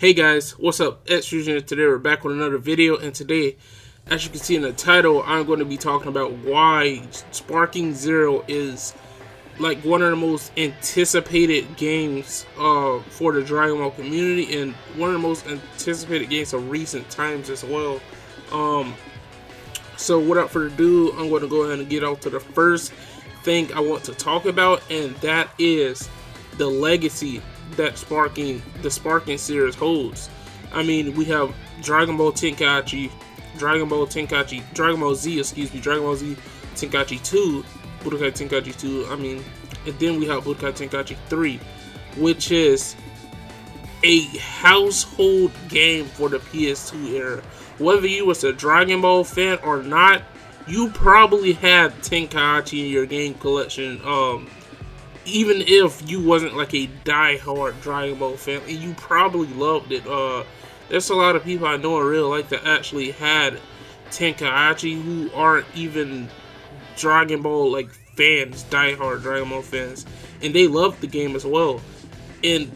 Hey guys, what's up? It's Fusion. Today we're back with another video, and today, as you can see in the title, I'm going to be talking about why Sparking Zero is like one of the most anticipated games for the Dragon Ball community, and one of the most anticipated games of recent times as well. So without further ado, I'm going to go ahead and get out to the first thing I want to talk about, and that is the legacy that the Sparking series holds. I mean, we have Dragon Ball Tenkaichi, Dragon Ball Z, Dragon Ball Z Tenkaichi 2, Budokai Tenkaichi 2, and then we have Budokai Tenkaichi 3, which is a household game for the PS2 era. Whether you was a Dragon Ball fan or not, you probably had Tenkaichi in your game collection. Even if you wasn't like a die-hard Dragon Ball fan, and you probably loved it. There's a lot of people I know in real life that actually had Tenkaichi who aren't even Dragon Ball like fans, die-hard Dragon Ball fans, and they loved the game as well. And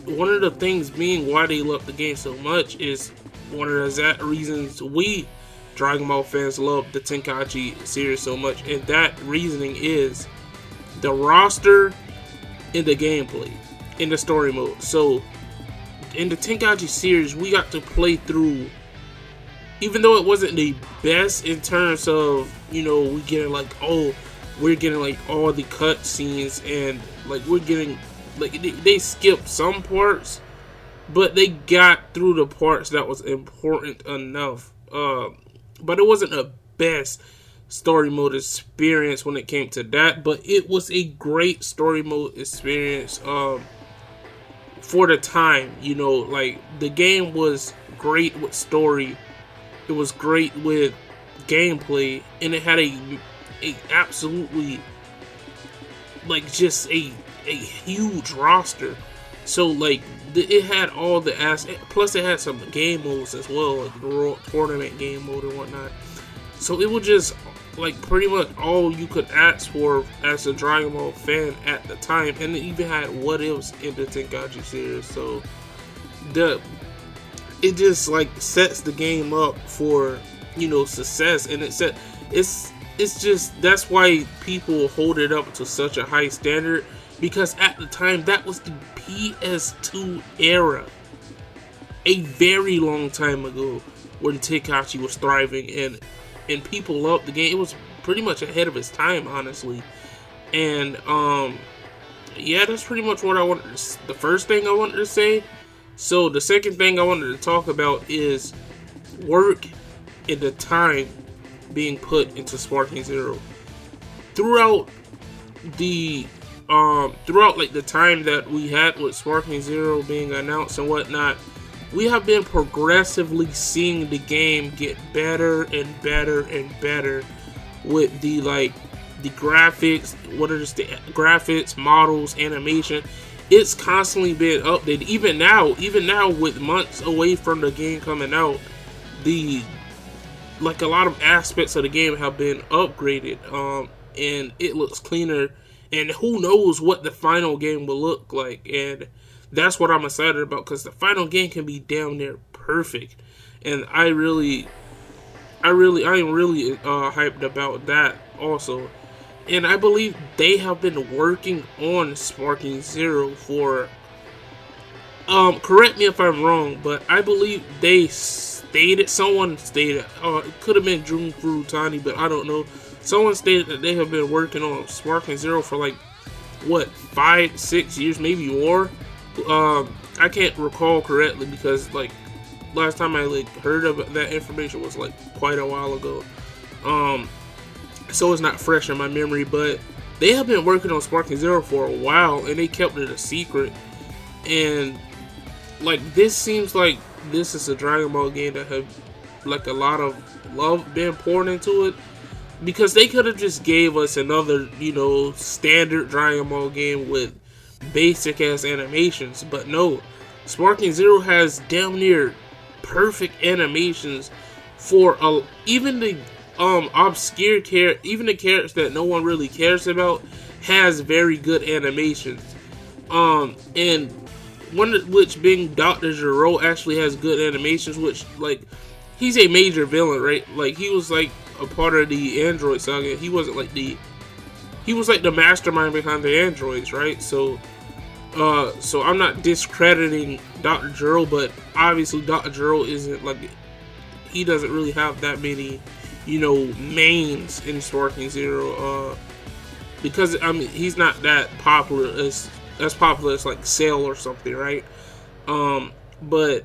one of the things being why they love the game so much is one of the exact reasons we Dragon Ball fans love the Tenkaichi series so much, and that reasoning is the roster and the gameplay in the story mode. So in the Tenkaichi series, we got to play through, even though it wasn't the best in terms of, we're getting like all the cutscenes, and like we're getting like they skipped some parts, but they got through the parts that was important enough. But it wasn't the best story mode experience when it came to that, but it was a great story mode experience for the time. Like the game was great with story, it was great with gameplay, and it had a absolutely like just a huge roster. So like it had all the plus it had some game modes as well, like the tournament game mode and whatnot. So it was just like pretty much all you could ask for as a Dragon Ball fan at the time, and it even had what-ifs in the Tenkaichi series. So it just like sets the game up for success, and it's just that's why people hold it up to such a high standard, because at the time that was the PS2 era, a very long time ago, when Tenkaichi was thriving and people loved the game. It was pretty much ahead of its time, honestly. And yeah, that's pretty much what the first thing I wanted to say. So the second thing I wanted to talk about is work and the time being put into Sparking Zero. Throughout like the time that we had with Sparking Zero being announced and whatnot, we have been progressively seeing the game get better and better and better with the graphics, graphics, models, animation. It's constantly been updated. Even now with months away from the game coming out, a lot of aspects of the game have been upgraded, and it looks cleaner, and who knows what the final game will look like. And that's what I'm excited about, because the final game can be damn near perfect, and I am really hyped about that also. And I believe they have been working on Sparking Zero for correct me if I'm wrong, but I believe someone stated, it could have been Jun Furutani, but I don't know. Someone stated that they have been working on Sparking Zero for 5-6 years, maybe more. I can't recall correctly, because last time I heard of that information was quite a while ago. So it's not fresh in my memory, but they have been working on Sparking Zero for a while, and they kept it a secret. And this seems like this is a Dragon Ball game that have a lot of love being poured into it, because they could have just gave us another standard Dragon Ball game with basic ass animations, but no, Sparking Zero has damn near perfect animations for even the obscure even the characters that no one really cares about has very good animations. And one of which being Dr. Gero actually has good animations, which like he's a major villain, right? Like he was like a part of the Android saga. He wasn't like he was like the mastermind behind the androids, right? So I'm not discrediting Dr. Gero, but obviously Dr. Gero isn't like, he doesn't really have that many, mains in Sparking Zero. Because I mean he's not that popular as popular as like Cell or something, right? But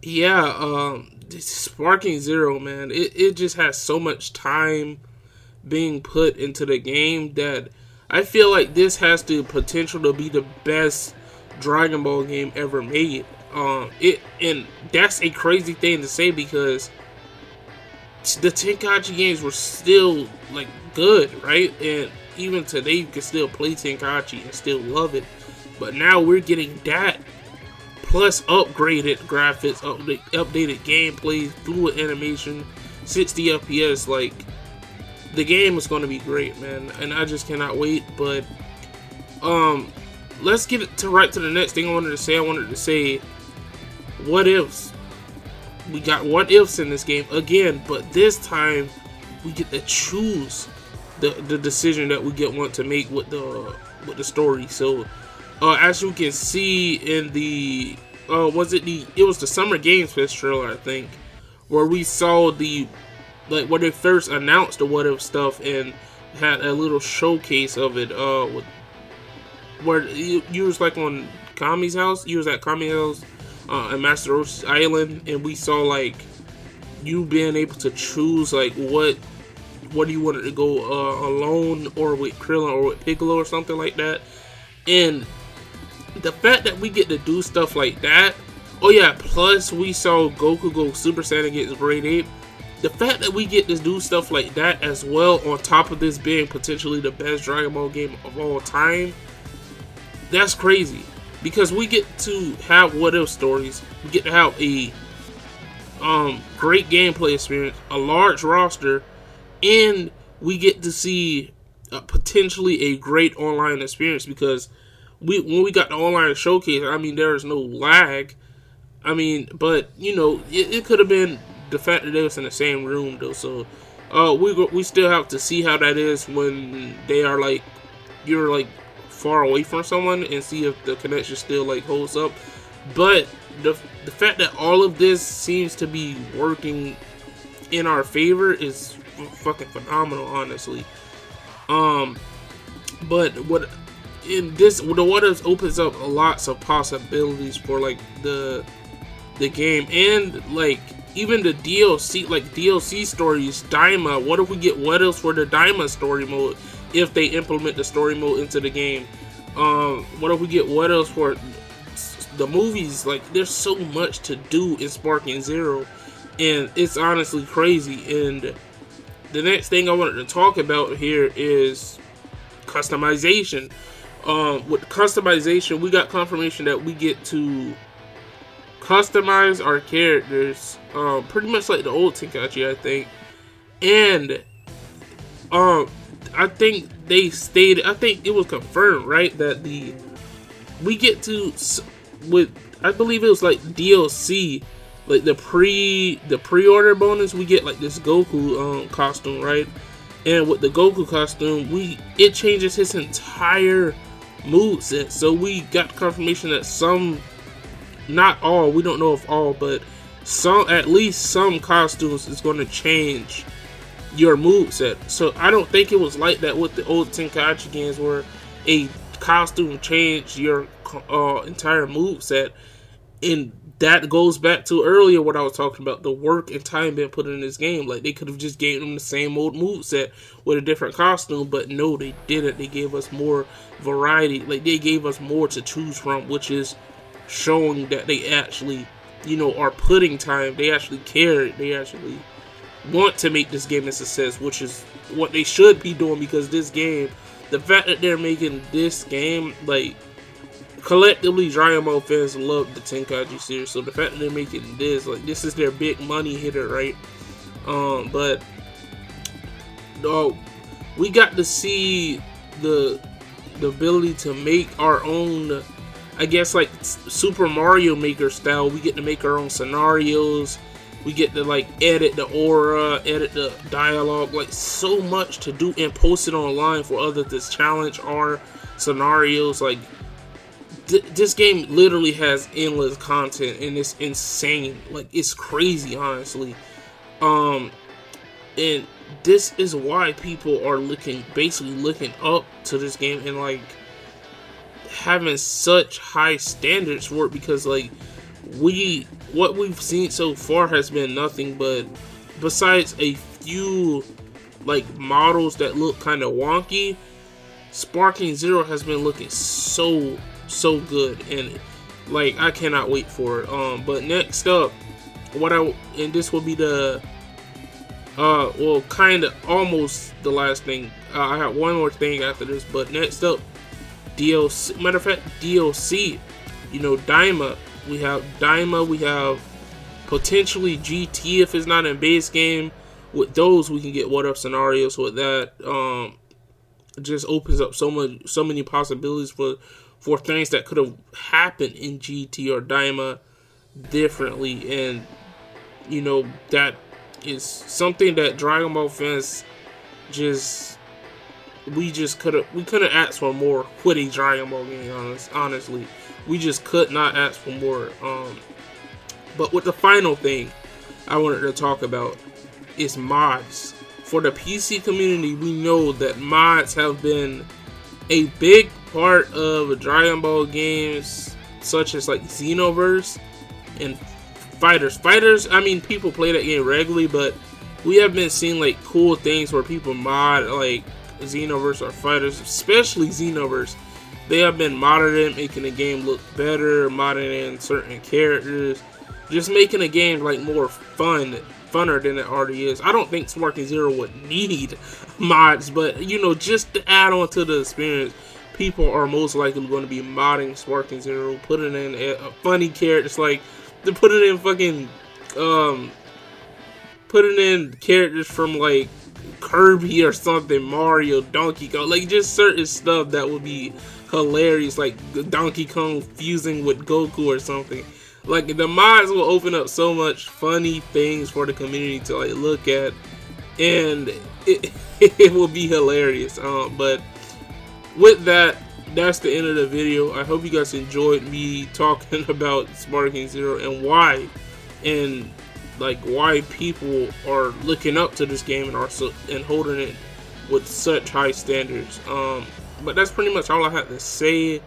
yeah, Sparking Zero, man, it just has so much time being put into the game that I feel like this has the potential to be the best Dragon Ball game ever made. And that's a crazy thing to say because the Tenkaichi games were still like good, right? And even today you can still play Tenkaichi and still love it. But now we're getting that plus upgraded graphics, updated gameplay, fluid animation, 60 FPS. Like, the game is going to be great, man, and I just cannot wait. But let's get right to the next thing I wanted to say. I wanted to say what ifs. We got what ifs in this game again, but this time we get to choose the decision that we want to make with the story. So as you can see in the it was the Summer Games Fest trailer, I think, where we saw like when they first announced the what if stuff and had a little showcase of it, where you was like on Kami's house. You was at Kami's house at Master Roshi's Island, and we saw like you being able to choose like what do you want to go alone or with Krillin or with Piccolo or something like that. And the fact that we get to do stuff like that. Oh yeah, plus we saw Goku go Super Saiyan against Great Ape. The fact that we get to do stuff like that as well, on top of this being potentially the best Dragon Ball game of all time, that's crazy. Because we get to have what if stories, we get to have a great gameplay experience, a large roster, and we get to see potentially a great online experience. Because when we got the online showcase, I mean, there is no lag. I mean, but it could have been the fact that they was in the same room though. So we still have to see how that is when they are like, you're like far away from someone, and see if the connection still like holds up. But the fact that all of this seems to be working in our favor is fucking phenomenal, honestly. But what in this, the what ifs opens up lots of possibilities for like the game, and like even the DLC, like DLC stories. Daima, what if we get what ifs for the Daima story mode if they implement the story mode into the game? What if we get what ifs for the movies? Like, there's so much to do in Sparking Zero, and it's honestly crazy. And the next thing I wanted to talk about here is customization. With customization, we got confirmation that we get to customize our characters, pretty much like the old Tenkaichi, I think. And I think they stated, I think it was confirmed, right, that we get to, with, I believe it was like DLC, like the pre-order bonus, we get like this Goku costume, right? And with the Goku costume, it changes his entire moveset. So we got confirmation that some, not all, we don't know if all, but some, at least some costumes is going to change your moveset. So I don't think it was like that with the old Tenkaichi games where a costume changed your entire moveset. And that goes back to earlier what I was talking about, the work and time being put in this game. Like, they could have just gave them the same old moveset with a different costume, but no, they didn't. They gave us more variety. Like, they gave us more to choose from, which is showing that they actually, are putting time. They actually care. They actually want to make this game a success, which is what they should be doing. Because this game, the fact that they're making this game, like, collectively, Dragon Ball fans love the Tenkaichi series, so the fact that they're making this, like, this is their big money hitter, right? But we got to see the ability to make our own, I guess like Super Mario Maker style, we get to make our own scenarios. We get to like edit the aura, edit the dialogue, like so much to do and post it online for others to challenge our scenarios. Like this game literally has endless content and it's insane. Like it's crazy, honestly. And this is why people are basically looking up to this game and like having such high standards for it, because like what we've seen so far has been nothing but, besides a few like models that look kind of wonky, Sparking Zero has been looking so good, and like I cannot wait for it. But next up, and this will be the well, kind of almost the last thing. I have one more thing after this, but next up, DLC. Matter of fact, DLC. You know, Daima. We have Daima. We have potentially GT if it's not in base game. With those, we can get what-if scenarios. With that, it just opens up so many possibilities for things that could have happened in GT or Daima differently, and you know that is something that Dragon Ball fans we couldn't ask for more with a Dragon Ball game. Honestly, we just could not ask for more. But with the final thing I wanted to talk about is mods. For the PC community, we know that mods have been a big part of Dragon Ball games, such as like Xenoverse and Fighters. I mean, people play that game regularly, but we have been seeing like cool things where people mod like Xenoverse or Fighters, especially Xenoverse. They have been modding it, making the game look better, modding in certain characters, just making the game like more funner than it already is. I don't think Sparking Zero would need mods, but you know, just to add on to the experience, people are most likely going to be modding Sparking Zero, putting in a funny characters, like they're putting in fucking putting in characters from like Kirby or something, Mario, Donkey Kong, like just certain stuff that would be hilarious, like Donkey Kong fusing with Goku or something. Like the mods will open up so much funny things for the community to like look at, and it will be hilarious. But with that, that's the end of the video. I hope you guys enjoyed me talking about Sparking Zero and why people are looking up to this game and holding it with such high standards. But that's pretty much all I had to say.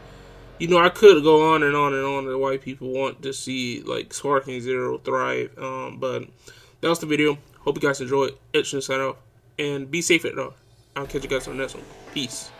You know, I could go on and on and on to why people want to see like Sparking Zero thrive. But that was the video. Hope you guys enjoyed. It's sign off and be safe at all. I'll catch you guys on the next one. Peace.